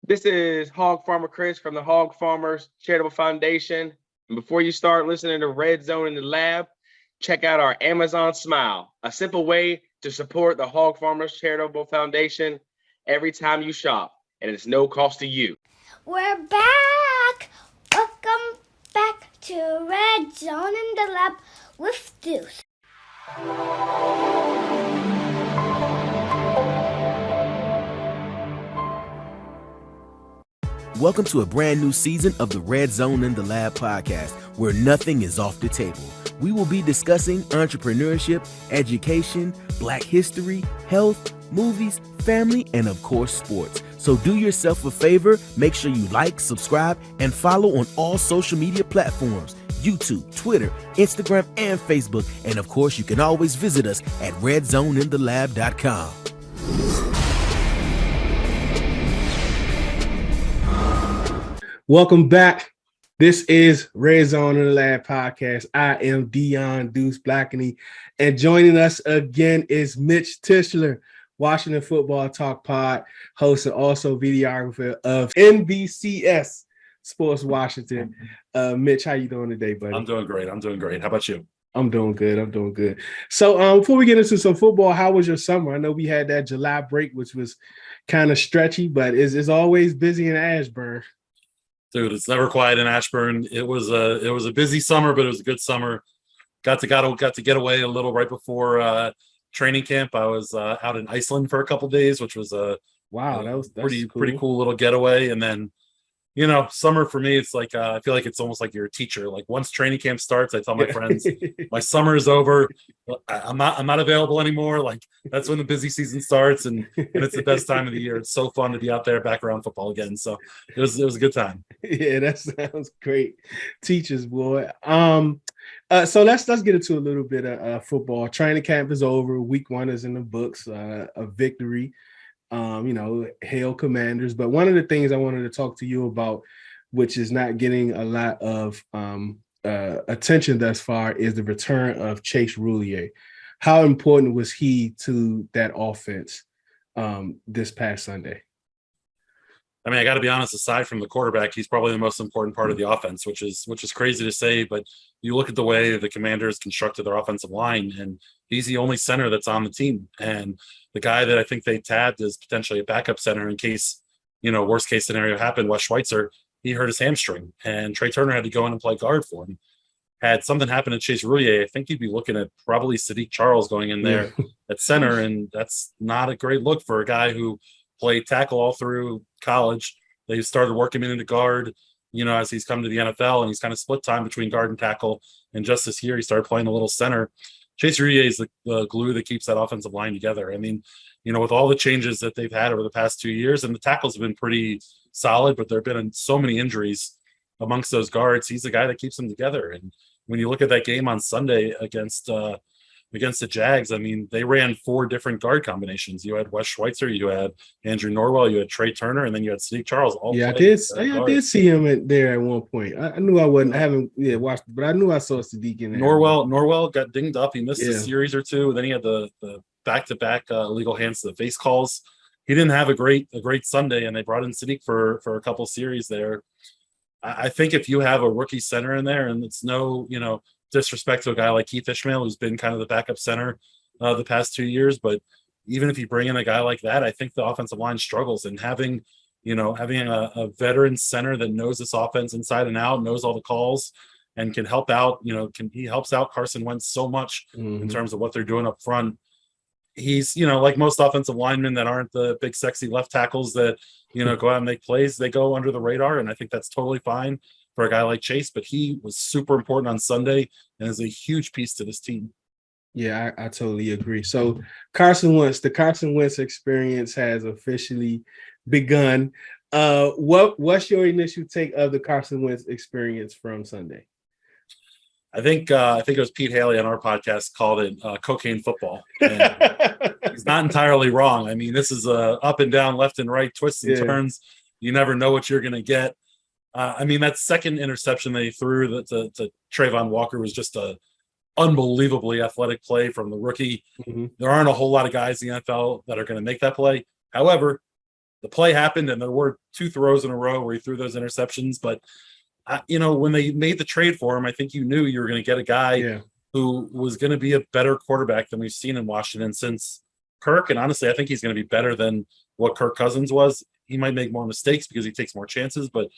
This is Hog Farmer Chris from the Hog Farmers Charitable Foundation. And before you start listening to Red Zone in the Lab, check out our Amazon Smile, a simple way to support the Hog Farmers Charitable Foundation every time you shop, and it's no cost to you. We're back! Welcome back to Red Zone in the Lab with Deuce. Welcome to a brand new season of the Red Zone in the Lab podcast, where nothing is off the table. We will be discussing entrepreneurship, education, Black history, health, movies, family, and of course, sports. So do yourself a favor, make sure you like, subscribe, and follow on all social media platforms, YouTube, Twitter, Instagram, and Facebook. And of course, you can always visit us at redzoneinthelab.com. Welcome back. This is Red Zone in the Lab podcast. I am Dion Deuce Blackney, and joining us again is Mitch Tischler, Washington Football Talk Pod, host and also videographer of NBCS Sports Washington. Mitch, how you doing today, buddy? I'm doing great. How about you? I'm doing good. So before we get into some football, how was your summer? I know we had that July break, which was kind of stretchy, but it's always busy in Ashburn. Dude, it's never quiet in Ashburn. It was a busy summer, but it was a good summer. Got to get away a little right before training camp. I was out in Iceland for a couple days, which was that's pretty cool little getaway. And then, summer for me, it's like I feel like it's almost like you're a teacher. Like once training camp starts, I tell my friends, my summer is over. I'm not available anymore. Like that's when the busy season starts, and it's the best time of the year. It's so fun to be out there back around football again. So it was a good time. Yeah, that sounds great. Teachers, boy. So let's get into a little bit of football. Training camp is over. Week 1 is in the books. A victory. Hail Commanders. But one of the things I wanted to talk to you about, which is not getting a lot of attention thus far, is the return of Chase Roulier. How important was he to that offense this past Sunday? I mean, I got to be honest, aside from the quarterback, he's probably the most important part of the offense, which is crazy to say, but you look at the way the Commanders constructed their offensive line, and he's the only center that's on the team. And the guy that I think they tabbed as potentially a backup center in case, worst case scenario happened, Wes Schweitzer, he hurt his hamstring, and Trey Turner had to go in and play guard for him. Had something happen to Chase Roulier, I think you'd be looking at probably Sadiq Charles going in there at center, and that's not a great look for a guy who played tackle all through college. They started working him into guard, as he's come to the NFL, and he's kind of split time between guard and tackle. And just this year, he started playing a little center. Chase Roulier is the glue that keeps that offensive line together. I mean, with all the changes that they've had over the past 2 years, and the tackles have been pretty solid, but there have been so many injuries amongst those guards. He's the guy that keeps them together. And when you look at that game on Sunday against the Jags, I mean, they ran 4 different guard combinations. You had Wes Schweitzer, you had Andrew Norwell, you had Trey Turner, and then you had Sadiq Charles. I did see him there at one point. I knew I haven't watched, but I knew I saw Sadiq in there. Norwell got dinged up. He missed a series or two. Then he had the back-to-back illegal hands to the face calls. He didn't have a great Sunday, and they brought in Sadiq for a couple series there. I think if you have a rookie center in there, and it's no, disrespect to a guy like Keith Ishmael, who's been kind of the backup center the past 2 years. But even if you bring in a guy like that, I think the offensive line struggles. And having a veteran center that knows this offense inside and out, knows all the calls, and can help out, he helps out Carson Wentz so much in terms of what they're doing up front. He's, like most offensive linemen that aren't the big, sexy left tackles that, go out and make plays, they go under the radar. And I think that's totally fine for a guy like Chase, but he was super important on Sunday and is a huge piece to this team. Yeah, I totally agree. So the Carson Wentz experience has officially begun. What's your initial take of the Carson Wentz experience from Sunday? I think it was Pete Haley on our podcast called it cocaine football. And he's not entirely wrong. I mean, this is a up and down, left and right, twists and turns. You never know what you're going to get. I mean, that second interception that he threw to Trayvon Walker was just a unbelievably athletic play from the rookie. Mm-hmm. There aren't a whole lot of guys in the NFL that are going to make that play. However, the play happened, and there were 2 throws in a row where he threw those interceptions. But when they made the trade for him, I think you knew you were going to get a guy who was going to be a better quarterback than we've seen in Washington since Kirk. And honestly, I think he's going to be better than what Kirk Cousins was. He might make more mistakes because he takes more chances, but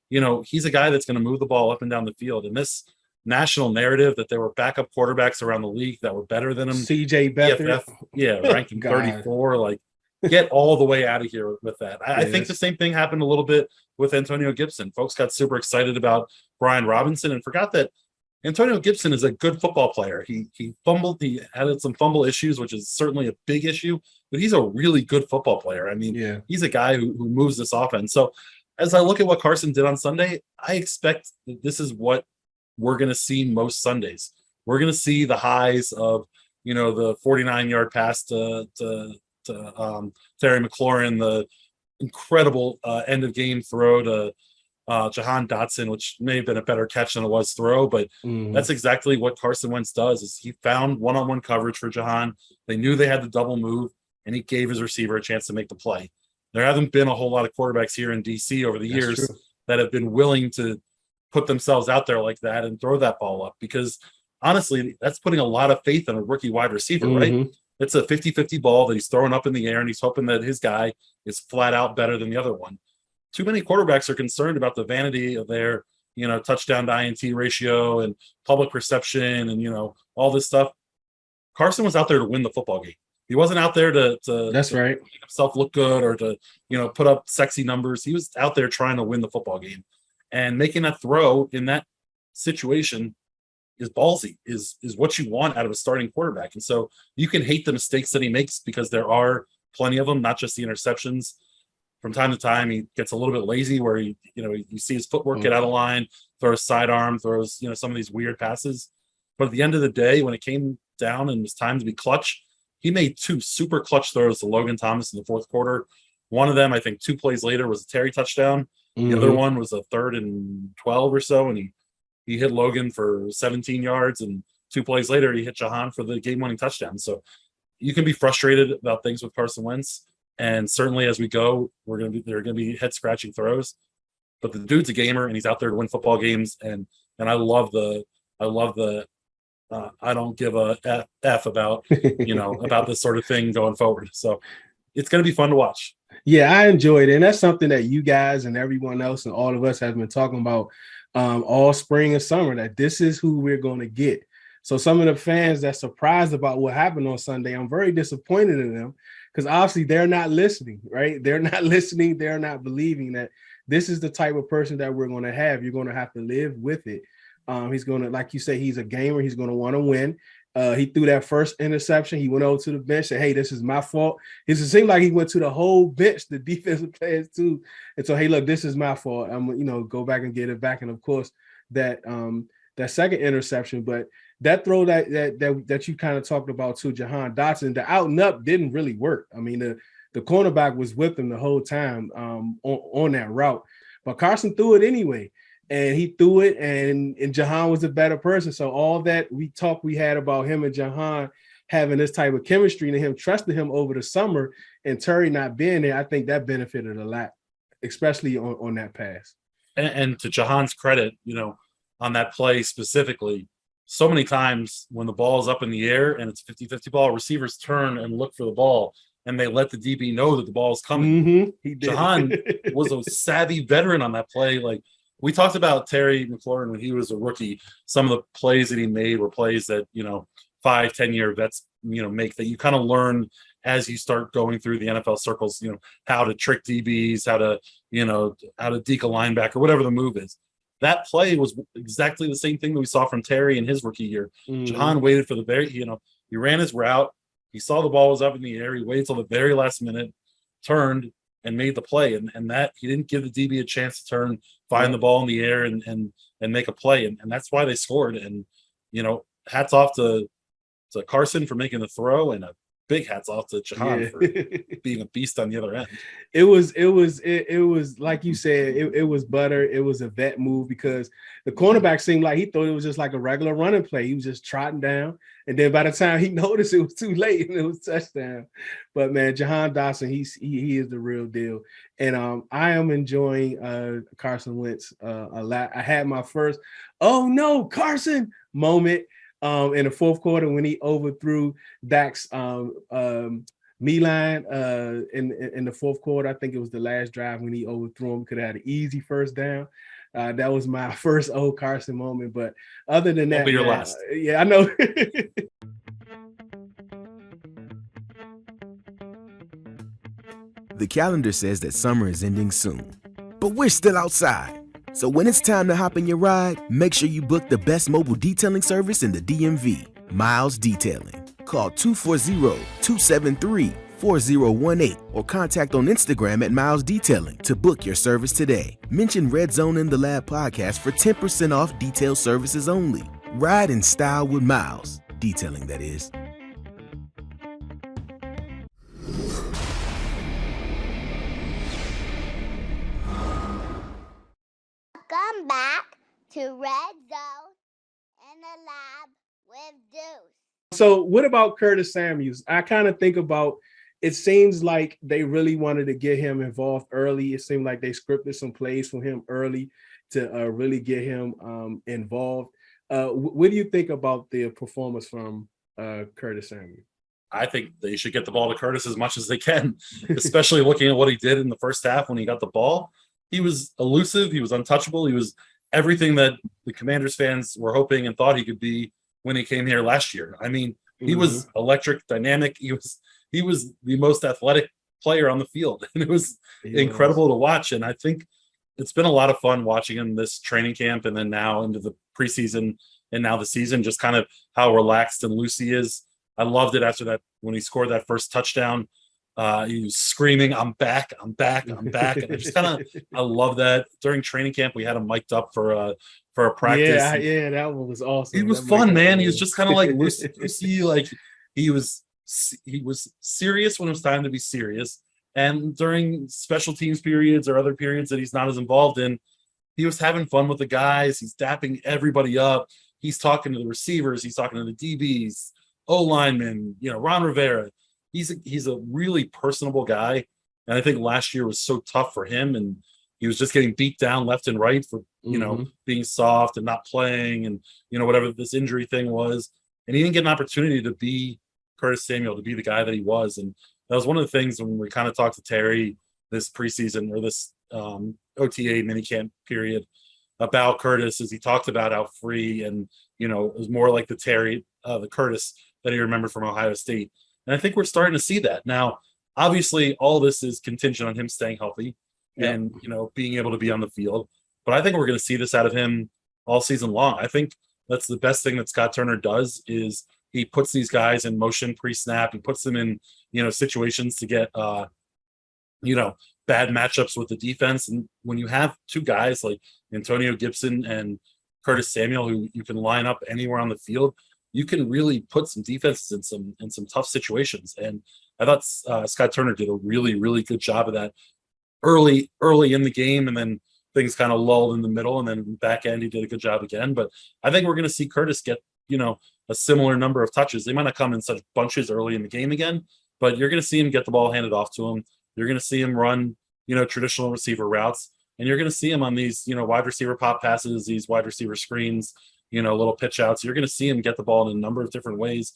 he's a guy that's going to move the ball up and down the field. And this national narrative that there were backup quarterbacks around the league that were better than him, CJ Beathard, ranking 34, like get all the way out of here with that. I think the same thing happened a little bit with Antonio Gibson. Folks got super excited about Brian Robinson and forgot that Antonio Gibson is a good football player. He fumbled. He had some fumble issues, which is certainly a big issue, but he's a really good football player. I mean, he's a guy who moves this offense. So as I look at what Carson did on Sunday, I expect that this is what we're going to see most Sundays. We're going to see the highs of, the 49-yard pass to Terry McLaurin, the incredible end of game throw to Jahan Dotson, which may have been a better catch than it was throw, but that's exactly what Carson Wentz does. Is he found one-on-one coverage for Jahan. They knew they had the double move, and he gave his receiver a chance to make the play. There haven't been a whole lot of quarterbacks here in DC over the years that have been willing to put themselves out there like that and throw that ball up, because honestly, that's putting a lot of faith in a rookie wide receiver, right? It's a 50-50 ball that he's throwing up in the air, and he's hoping that his guy is flat out better than the other one. Too many quarterbacks are concerned about the vanity of their, touchdown to INT ratio and public perception and, all this stuff. Carson was out there to win the football game. He wasn't out there to make himself look good or to, put up sexy numbers. He was out there trying to win the football game, and making that throw in that situation is ballsy, is what you want out of a starting quarterback. And so you can hate the mistakes that he makes, because there are plenty of them, not just the interceptions. From time to time, he gets a little bit lazy where you see his footwork get out of line, throws sidearm, throws, some of these weird passes. But at the end of the day, when it came down and it was time to be clutch, he made 2 super clutch throws to Logan Thomas in the fourth quarter. One of them, I think 2 plays later, was a Terry touchdown. The other one was a 3rd and 12 or so, and he hit Logan for 17 yards, and 2 plays later, he hit Jahan for the game-winning touchdown. So you can be frustrated about things with Carson Wentz. And certainly as we go, there are going to be head-scratching throws, but the dude's a gamer, and he's out there to win football games. And I love the I don't give a F about, about this sort of thing going forward. So it's going to be fun to watch. Yeah, I enjoyed it. And that's something that you guys and everyone else and all of us have been talking about all spring and summer, that this is who we're going to get. So some of the fans that's surprised about what happened on Sunday, I'm very disappointed in them, because obviously they're not listening, right? They're not listening. They're not believing that this is the type of person that we're going to have. You're going to have to live with it. He's going to, like you say, he's a gamer. He's going to want to win. He threw that first interception. He went over to the bench, said, hey, this is my fault. It seemed like he went to the whole bench, the defensive players too. And so, hey, look, this is my fault. I'm, go back and get it back. And of course, that second interception, but that throw that you kind of talked about too, Jahan Dotson, the out and up didn't really work. I mean, the cornerback was with him the whole time on that route, but Carson threw it anyway. And he threw it, and Jahan was a better person. So all that we had about him and Jahan having this type of chemistry and him trusting him over the summer, and Terry not being there, I think that benefited a lot, especially on that pass. And to Jahan's credit, on that play specifically, so many times when the ball is up in the air and it's 50-50 ball, receivers turn and look for the ball, and they let the DB know that the ball is coming. He did. Jahan was a savvy veteran on that play. Like, we talked about Terry McLaurin when he was a rookie. Some of the plays that he made were plays that, 5-10-year vets, make, that you kind of learn as you start going through the NFL circles, how to trick DBs, how to deke a linebacker, whatever the move is. That play was exactly the same thing that we saw from Terry in his rookie year. Jahan waited for he ran his route. He saw the ball was up in the air. He waited till the very last minute, turned, and made the play, and that he didn't give the DB a chance to turn, find the ball in the air, and make a play, and that's why they scored. And hats off to Carson for making the throw, and a big hats off to Jahan for being a beast on the other end. It was like you said, it was butter. It was a vet move because the cornerback seemed like he thought it was just like a regular running play. He was just trotting down, and then by the time he noticed, it was too late and it was touchdown. But man, Jahan Dotson, he is the real deal, and I am enjoying Carson Wentz a lot. I had my first "oh no, Carson" moment in the fourth quarter when he overthrew Dak's Milan in the fourth quarter. I think it was the last drive when he overthrew him. Could have had an easy first down. That was my first old Carson moment. But other than that, Won't be your last. Yeah, I know. The calendar says that summer is ending soon, but we're still outside. So when it's time to hop in your ride, make sure you book the best mobile detailing service in the DMV, Miles Detailing. Call 240-273-4018 or contact on Instagram at Miles Detailing to book your service today. Mention Red Zone in the Lab podcast for 10% off detail services only. Ride in style with Miles Detailing, that is. Welcome back to Red Zone in the Lab with Deuce. So what about Curtis Samuels? I kind of think about, it seems like they really wanted to get him involved early. It seemed like they scripted some plays for him early to really get him involved. What do you think about the performance from Curtis Samuels? I think they should get the ball to Curtis as much as they can, especially looking at what he did in the first half when he got the ball. He was elusive. He was untouchable. He was everything that the Commanders fans were hoping and thought he could be when he came here last year. I mean, he was electric, dynamic. He was the most athletic player on the field. And it was incredible to watch. And I think it's been a lot of fun watching him this training camp and then now into the preseason and now the season, just kind of how relaxed and loose he is. I loved it after that when he scored that first touchdown. He was screaming, I'm back. And I just I love that. During training camp, we had him mic'd up for a practice. Yeah, that one was awesome. He was fun, man. He was just kind of like loosey, like he was serious when it was time to be serious. And during special teams periods or other periods that he's not as involved in, he was having fun with the guys. He's dapping everybody up. He's talking to the receivers. He's talking to the DBs, O-linemen, Ron Rivera. He's a really personable guy. And I think last year was so tough for him. And he was just getting beat down left and right for, being soft and not playing and, whatever this injury thing was. And he didn't get an opportunity to be Curtis Samuel, to be the guy that he was. And that was one of the things when we kind of talked to Terry this preseason or this OTA minicamp period about Curtis, as he talked about how free and, it was more like the Curtis that he remembered from Ohio State. And I think we're starting to see that. Now, obviously, all this is contingent on him staying healthy and, being able to be on the field. But I think we're going to see this out of him all season long. I think that's the best thing that Scott Turner does is he puts these guys in motion pre-snap. He puts them in, situations to get, bad matchups with the defense. And when you have two guys like Antonio Gibson and Curtis Samuel, who you can line up anywhere on the field, you can really put some defenses in some tough situations. And I thought Scott Turner did a really, really good job of that early in the game. And then things kind of lulled in the middle, and then back end, he did a good job again. But I think we're going to see Curtis get, a similar number of touches. They might not come in such bunches early in the game again, but you're going to see him get the ball handed off to him. You're going to see him run, traditional receiver routes, and you're going to see him on these, wide receiver pop passes, these wide receiver screens, little pitch outs. You're going to see him get the ball in a number of different ways.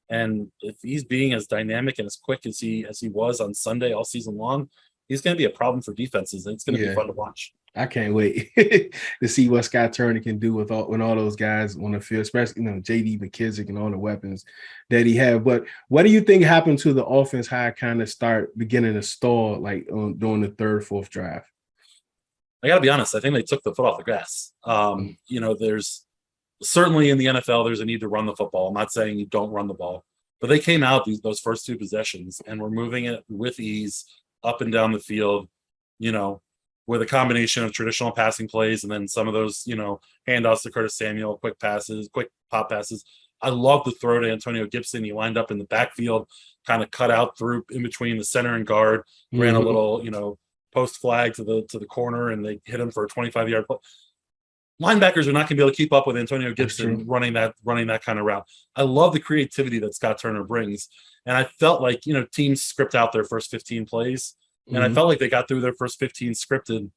And if he's being as dynamic and as quick as he was on Sunday all season long, he's going to be a problem for defenses, and it's going to be fun to watch. I can't wait to see what Scott Turner can do when all those guys on the field, especially J.D. McKissick and all the weapons that he had. But what do you think happened to the offense? How it kind of beginning to stall during the third, fourth drive? I got to be honest. I think they took the foot off the gas. There's certainly in the NFL there's a need to run the football. I'm not saying you don't run the ball, but they came out those first two possessions and were moving it with ease up and down the field. With a combination of traditional passing plays and then some of those, handoffs to Curtis Samuel, quick pop passes. I love the throw to Antonio Gibson. He lined up in the backfield, kind of cut out through in between the center and guard, ran a little, post flag to the corner, and they hit him for a 25-yard play. Linebackers are not going to be able to keep up with Antonio Gibson running that kind of route. I love the creativity that Scott Turner brings. And I felt like, teams script out their first 15 plays. And I felt like they got through their first 15 scripted,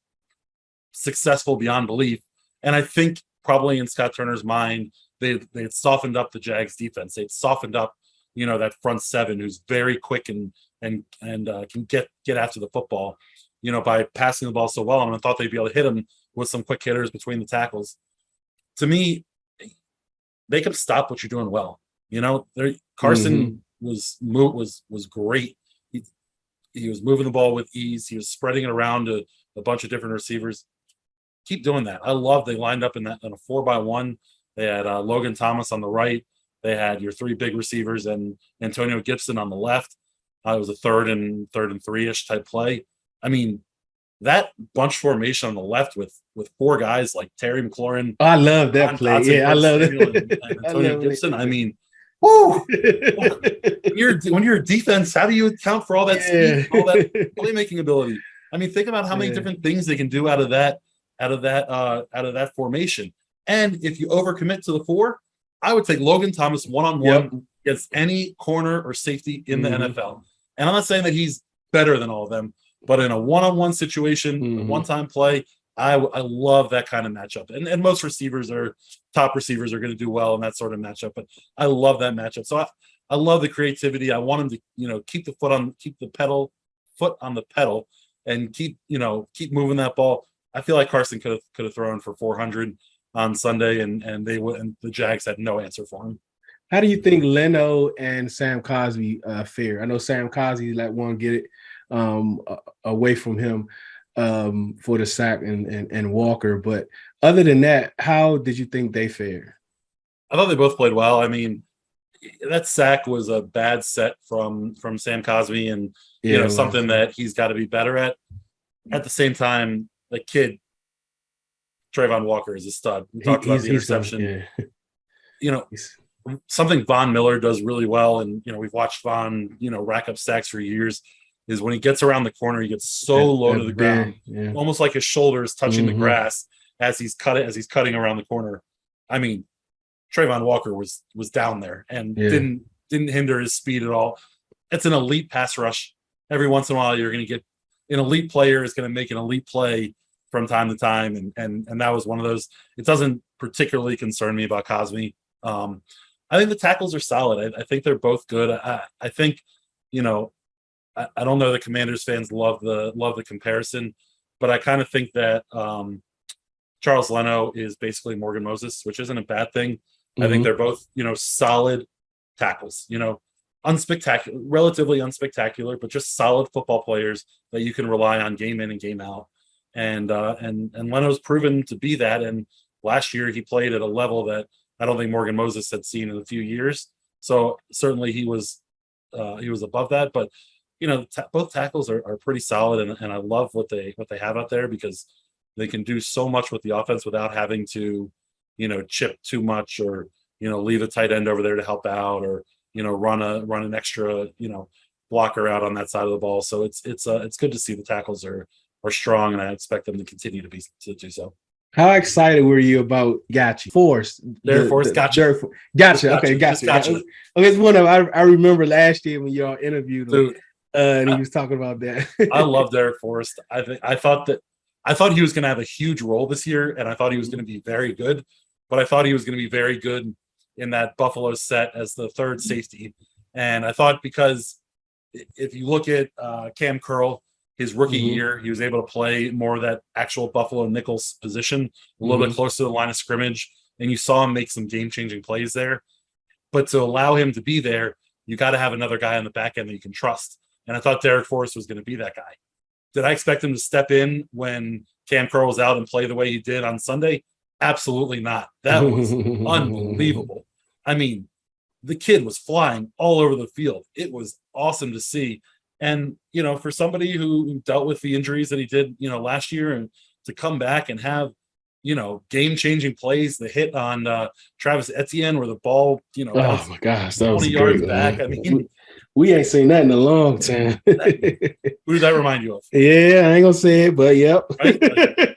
successful beyond belief. And I think probably in Scott Turner's mind, they had softened up the Jags defense. They'd softened up, that front seven who's very quick and can get after the football, by passing the ball so well. And I thought they'd be able to hit him with some quick hitters between the tackles. To me, they can stop what you're doing well. Carson was great. He was moving the ball with ease. He was spreading it around to a bunch of different receivers. Keep doing that. I love they lined up in a 4-by-1. They had Logan Thomas on the right. They had your three big receivers and Antonio Gibson on the left. It was a third and 3-ish type play. I mean, that bunch formation on the left with four guys like Terry McLaurin. I love that play. I love it. And Antonio Gibson. I mean, whoo! When you're a defense, how do you account for all that speed, all that playmaking ability? I mean, think about how many different things they can do out of that formation. And if you overcommit to the 4, I would take Logan Thomas one-on-one against any corner or safety in the NFL. And I'm not saying that he's better than all of them, but in a one-on-one situation, a one-time play, I love that kind of matchup. And most top receivers are going to do well in that sort of matchup. But I love that matchup. So I love the creativity. I want him to, keep the foot on the pedal and keep moving that ball. I feel like Carson could have thrown for 400 on Sunday, and the Jags had no answer for him. How do you think Leno and Sam Cosmi fare? I know Sam Cosmi one get it away from him for the sack and Walker, but other than that, how did you think they fared? I thought they both played well. I mean, that sack was a bad set from Sam Cosmi, and something that he's got to be better at. At the same time, the kid Trayvon Walker is a stud. We talked about the interception. Something Von Miller does really well, and we've watched Von rack up sacks for years, is when he gets around the corner, he gets so low to the ground, almost like his shoulder is touching the grass as he's cutting around the corner. I mean, Trayvon Walker was down there and didn't hinder his speed at all. It's an elite pass rush. Every once in a while, you're going to get an elite player is going to make an elite play from time to time, and that was one of those. It doesn't particularly concern me about Cosmi. I think the tackles are solid. I think they're both good. I think, I don't know that Commanders fans love the comparison, but I kind of think that Charles Leno is basically Morgan Moses, which isn't a bad thing. I think they're both, solid tackles, unspectacular, relatively unspectacular, but just solid football players that you can rely on game in and game out. And Leno's proven to be that. And last year he played at a level that I don't think Morgan Moses had seen in a few years. So certainly he was above that, but both tackles are pretty solid, and I love what they have out there, because they can do so much with the offense without having to, chip too much, or, leave a tight end over there to help out, or, run an extra, blocker out on that side of the ball. So it's good to see the tackles are strong, and I expect them to continue to do so. How excited were you about Gotcha? Gotcha. Okay, gotcha. It's one of I remember last year when y'all interviewed him, and he was talking about that. I love Derek Forrest. I thought he was going to have a huge role this year, and I thought he was going to be very good. But I thought he was going to be very good in that Buffalo set as the third safety. And I thought, because if you look at Cam Curl, his rookie year, he was able to play more of that actual Buffalo Nichols position, a little bit closer to the line of scrimmage, and you saw him make some game-changing plays there. But to allow him to be there, you got to have another guy on the back end that you can trust. And I thought Derek Forrest was going to be that guy. Did I expect him to step in when Cam Curl was out and play the way he did on Sunday? Absolutely not. That was unbelievable. I mean, the kid was flying all over the field. It was awesome to see. And, for somebody who dealt with the injuries that he did, last year, and to come back and have, game-changing plays. The hit on Travis Etienne where the ball, Oh bounced my gosh, that 20 was yards great, back. man. I mean, we ain't seen that in a long time. who does that remind you of? Yeah, I ain't gonna say it, but yep. Right?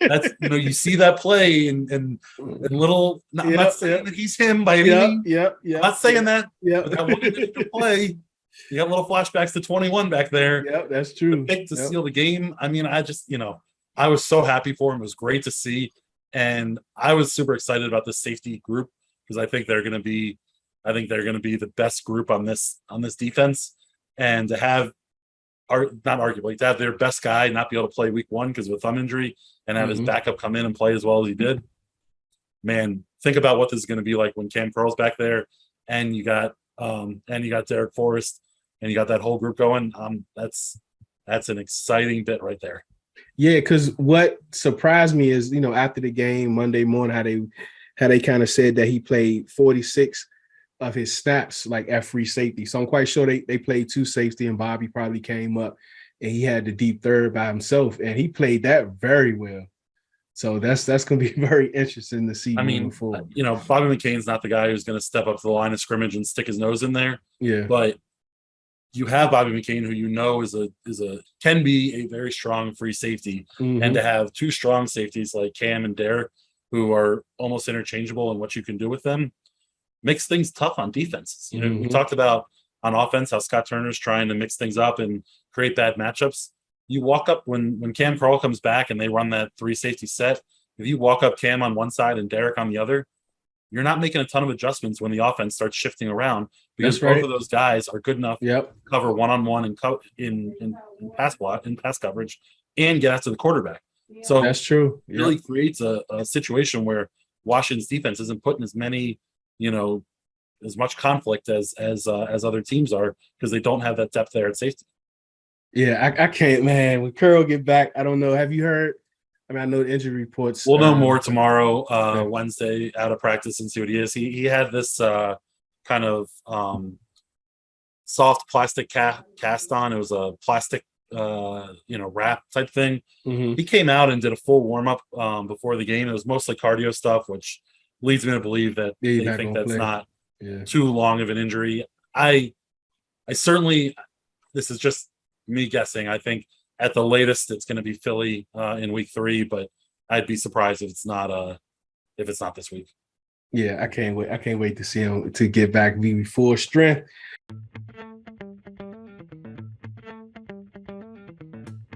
That's you see that play and little. I'm not saying that he's him by any means. Yep. I'm not saying that. Yep. But that one initial play, you got little flashbacks to 21 back there. Yep, that's The true. pick to seal the game. I mean, I just I was so happy for him. It was great to see, and I was super excited about this safety group because I think they're going to be the best group on this defense, and to have to have their best guy not be able to play week 1 because of a thumb injury and have his backup come in and play as well as he did. Man, think about what this is going to be like when Cam Curl's back there and you got Derek Forrest and you got that whole group going. That's an exciting bit right there. Yeah, because what surprised me is, after the game Monday morning, how they kind of said that he played 46 of his snaps like at free safety. So I'm quite sure they played 2 safety and Bobby probably came up and he had the deep third by himself and he played that very well. So that's going to be very interesting to see. I mean, forward. Bobby McCain's not the guy who's going to step up to the line of scrimmage and stick his nose in there. Yeah. But you have Bobby McCain, who can be a very strong free safety, and to have 2 strong safeties like Cam and Derek, who are almost interchangeable in what you can do with them, makes things tough on defenses. We talked about on offense how Scott Turner's trying to mix things up and create bad matchups. You walk up when Cam Curl comes back and they run that 3 safety set. If you walk up Cam on one side and Derek on the other, you're not making a ton of adjustments when the offense starts shifting around because both of those guys are good enough to cover one-on-one and in pass coverage and get after the quarterback. So that's true. It really creates a situation where Washington's defense isn't putting as many, as much conflict as other teams are because they don't have that depth there at safety. Yeah, I can't, man. When Curl get back, I don't know. Have you heard? I mean, I know the injury reports. We'll know more tomorrow, Wednesday, out of practice and see what he is. He had this kind of soft plastic cast on. It was a plastic, wrap type thing. He came out and did a full warm up before the game. It was mostly cardio stuff, which leads me to believe that they think that's not too long of an injury. I certainly, this is just me guessing. I think at the latest it's going to be Philly in week 3, but I'd be surprised if it's not this week. Yeah, I can't wait. I can't wait to see him to get back be full strength.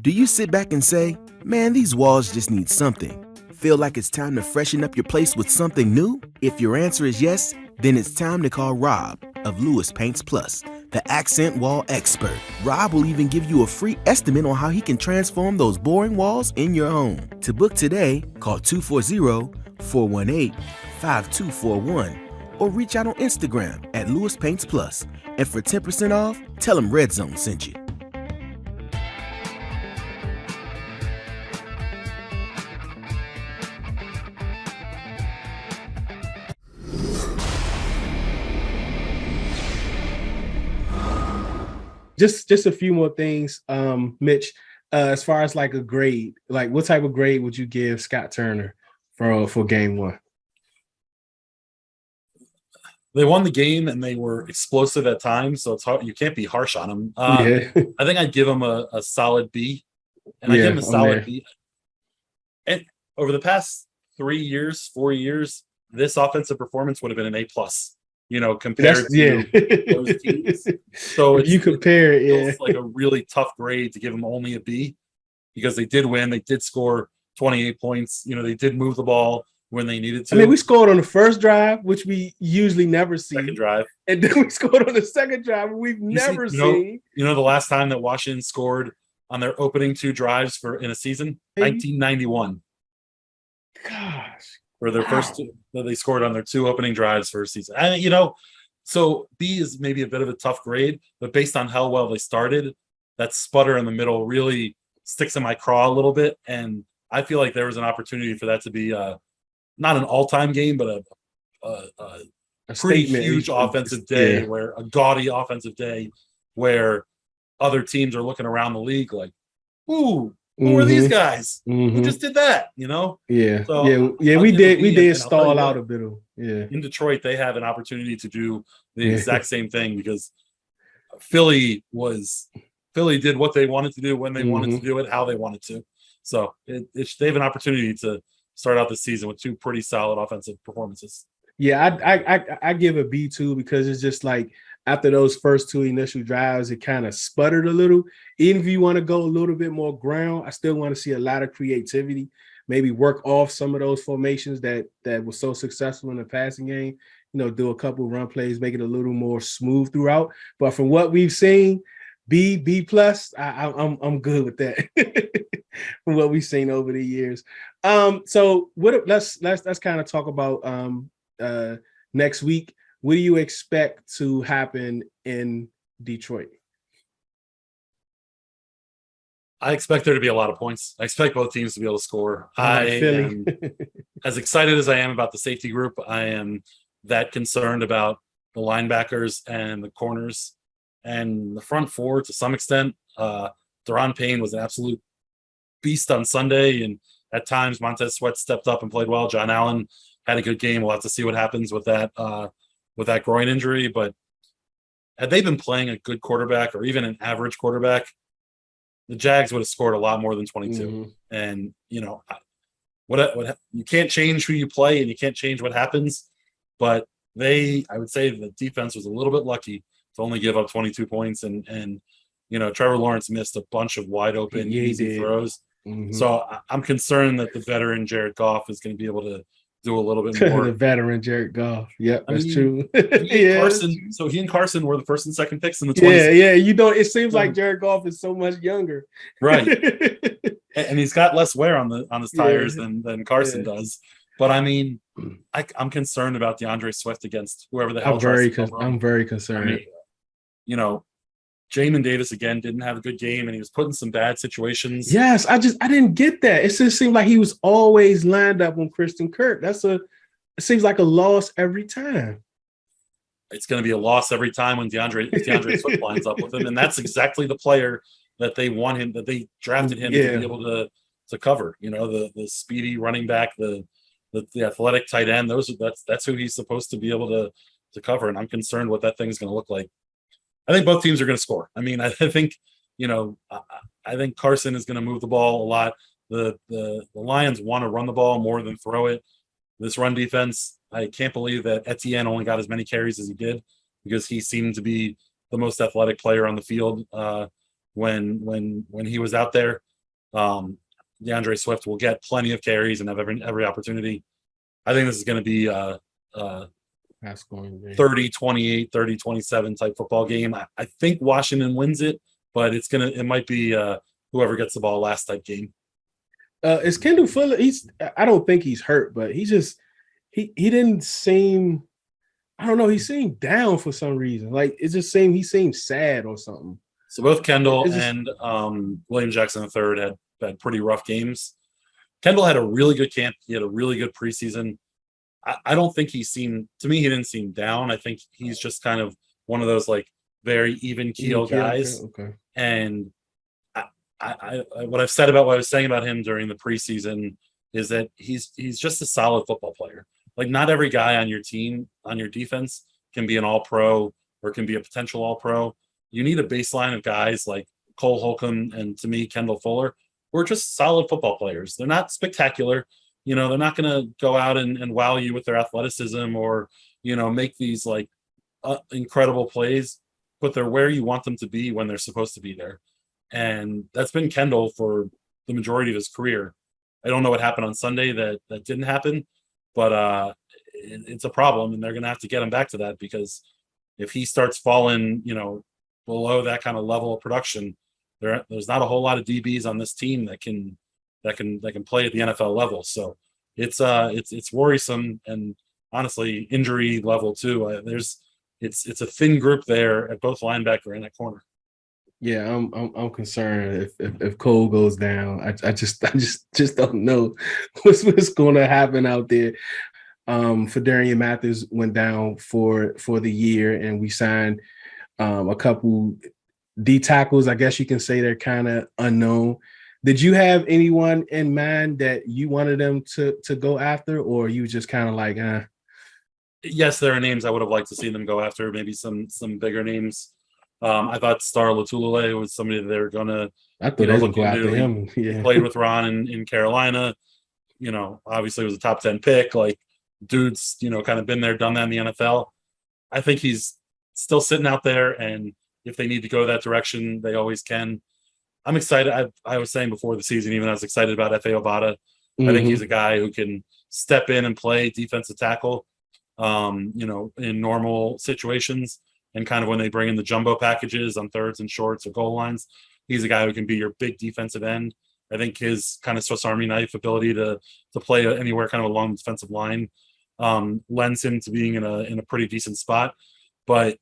Do you sit back and say, man, these walls just need something? Feel like it's time to freshen up your place with something new? If your answer is yes, then it's time to call Rob of Lewis Paints Plus, the accent wall expert. Rob will even give you a free estimate on how he can transform those boring walls in your home. To book today, call 240-418-5241 or reach out on Instagram at Lewis Paints Plus. And for 10% off, tell him Red Zone sent you. Just a few more things, Mitch. As far as like a grade, like what type of grade would you give Scott Turner for game 1? They won the game and they were explosive at times, so it's hard. You can't be harsh on them. I think I'd give them a solid B, and I give them a solid B. And over the past 4 years, this offensive performance would have been an A+. Compared to those teams. So if you compare it, it's like a really tough grade to give them only a B because they did win. They did score 28 points. They did move the ball when they needed to. I mean, we scored on the first drive, which we usually never see. Second drive. And then we scored on the second drive, we've never seen. The last time that Washington scored on their opening 2 drives in a season? 1991. Gosh. For their first 2 that they scored on their 2 opening drives for a season. And, so B is maybe a bit of a tough grade, but based on how well they started, that sputter in the middle really sticks in my craw a little bit. And I feel like there was an opportunity for that to be not an all-time game, but a pretty huge offensive day, where a gaudy offensive day where other teams are looking around the league like, ooh, who are these Mhm. guys? Who Mhm. just did that? You know? Yeah. So Yeah. I'll We give it did. We B, did and I'll tell you stall out what, a bit. Yeah. in Detroit, they have an opportunity to do the Yeah. exact same thing because Philly did what they wanted to do when they wanted to Mhm. do it, how they wanted to. So they have an opportunity to start out the season with two pretty solid offensive performances. Yeah, I give a B too because it's just like after those first two initial drives, it kind of sputtered a little. Even if you want to go a little bit more ground, I still want to see a lot of creativity. Maybe work off some of those formations that were so successful in the passing game. Do a couple run plays, make it a little more smooth throughout. But from what we've seen, B plus, I'm good with that. From what we've seen over the years. So let's kind of talk about next week. What do you expect to happen in Detroit? I expect there to be a lot of points. I expect both teams to be able to score. I like Philly. Am as excited as I am about the safety group. I am that concerned about the linebackers and the corners and the front four to some extent. Deron Payne was an absolute beast on Sunday, and at times Montez Sweat stepped up and played well. John Allen had a good game. We'll have to see what happens with that groin injury. But had they been playing a good quarterback or even an average quarterback, the Jags would have scored a lot more than 22. Mm-hmm. And what you can't change who you play and you can't change what happens. But I would say the defense was a little bit lucky to only give up 22 points. And Trevor Lawrence missed a bunch of wide open, easy throws. Mm-hmm. So I'm concerned that the veteran Jared Goff is going to be able to do a little bit more. The veteran Jared Goff. Yep, that's true. He and Carson were the first and second picks in the 20s. Yeah. It seems like Jared Goff is so much younger. Right. And he's got less wear on his tires than Carson does. But I mean, I'm concerned about DeAndre Swift against whoever the hell. I'm very concerned. I mean, Jamin Davis again didn't have a good game, and he was put in some bad situations. Yes, I didn't get that. It just seemed like he was always lined up on Christian Kirk. It seems like a loss every time. It's going to be a loss every time when DeAndre Swift lines up with him, and that's exactly the player that they want him, that they drafted him to be able to cover. The speedy running back, the athletic tight end. That's who he's supposed to be able to cover, and I'm concerned what that thing's going to look like. I think both teams are going to score. I mean, I think Carson is going to move the ball a lot. The Lions want to run the ball more than throw it. This run defense, I can't believe that Etienne only got as many carries as he did because he seemed to be the most athletic player on the field when he was out there. DeAndre Swift will get plenty of carries and have every opportunity. I think this is going to be 30-28, 30-27 type football game. I think Washington wins it, but it might be whoever gets the ball last type game. Is Kendall Fuller? I don't think he's hurt, but he didn't seem, I don't know, he seemed down for some reason. Like it just seemed he seemed sad or something. So both Kendall and William Jackson III had pretty rough games. Kendall had a really good camp. He had a really good preseason. I don't think he didn't seem down. I think he's just kind of one of those like very even keel guys. Okay. And I what I've said about what I was saying about him during the preseason is that he's just a solid football player. Like not every guy on your team, on your defense can be an all-pro or can be a potential all-pro. You need a baseline of guys like Cole Holcomb and to me, Kendall Fuller, who are just solid football players. They're not spectacular. They're not going to go out and wow you with their athleticism or, make these like incredible plays, but they're where you want them to be when they're supposed to be there. And that's been Kendall for the majority of his career. I don't know what happened on Sunday that didn't happen, but it's a problem, and they're going to have to get him back to that because if he starts falling, below that kind of level of production, there's not a whole lot of DBs on this team that can play at the NFL level. So it's worrisome, and honestly, injury level too. It's a thin group there at both linebacker and at corner. Yeah, I'm concerned if Cole goes down. I just don't know what's going to happen out there. Fedarian Mathis went down for the year, and we signed a couple D tackles. I guess you can say they're kind of unknown. Did you have anyone in mind that you wanted them to go after, or you just kind of like, Yes, there are names I would have liked to see them go after, maybe some bigger names. I thought Star Latulele was somebody that they were gonna, I thought they were look gonna go after into. him. He Yeah. played with Ron in Carolina. Obviously was a top 10 pick. Like, dude's, kind of been there, done that in the NFL. I think he's still sitting out there, and if they need to go that direction, they always can. I'm excited. I was saying before the season, even I was excited about Efe Obada. I think he's a guy who can step in and play defensive tackle, in normal situations, and kind of when they bring in the jumbo packages on thirds and shorts or goal lines, he's a guy who can be your big defensive end. I think his kind of Swiss Army knife ability to play anywhere kind of along the defensive line lends him to being in a pretty decent spot. But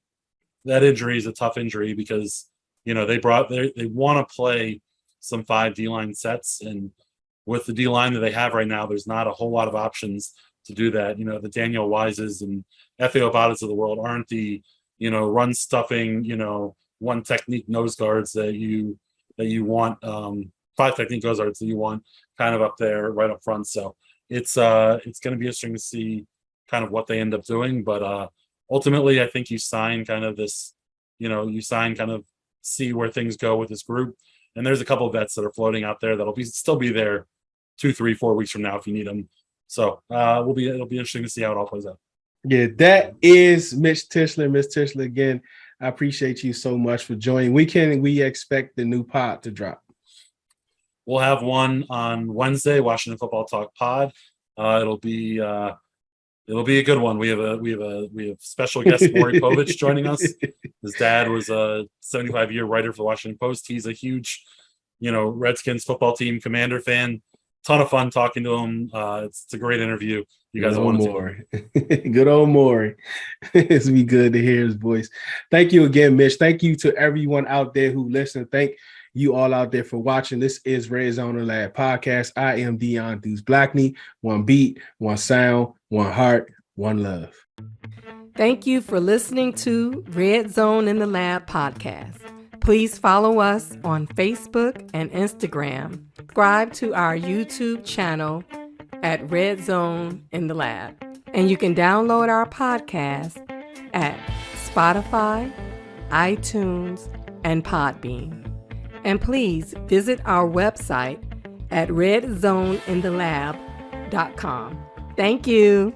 that injury is a tough injury because they want to play some 5 D-line sets, and with the D-line that they have right now, there's not a whole lot of options to do that. The Daniel Wises and Efe Obadas of the world aren't the run stuffing, one technique nose guards that you want, 5 technique nose guards that you want kind of up there right up front. So it's going to be interesting to see kind of what they end up doing. But ultimately, I think you sign kind of this, kind of see where things go with this group. And there's a couple of vets that are floating out there that'll still be there 2, 3, 4 weeks from now if you need them. So it'll be interesting to see how it all plays out. Yeah, that is Mitch Tischler. Miss Tischler, again, I appreciate you so much for joining. When can we expect the new pod to drop? We'll have one on Wednesday, Washington Football Talk Pod. It'll be a good one. We have special guest Maury Povich joining us. His dad was a 75-year writer for the Washington Post. He's a huge, Redskins football team commander fan. Ton of fun talking to him. It's a great interview. You guys want to Good old Maury. It's be good to hear his voice. Thank you again, Mitch. Thank you to everyone out there who listened. Thank you all out there for watching. This is Red Zone and Lab Podcast. I am Dion Deuce Blackney. One beat, one sound, one heart, one love. Thank you for listening to Red Zone in the Lab Podcast. Please follow us on Facebook and Instagram. Subscribe to our YouTube channel at Red Zone in the Lab. And you can download our podcast at Spotify, iTunes, and Podbean. And please visit our website at redzoneinTheLab.com. Thank you.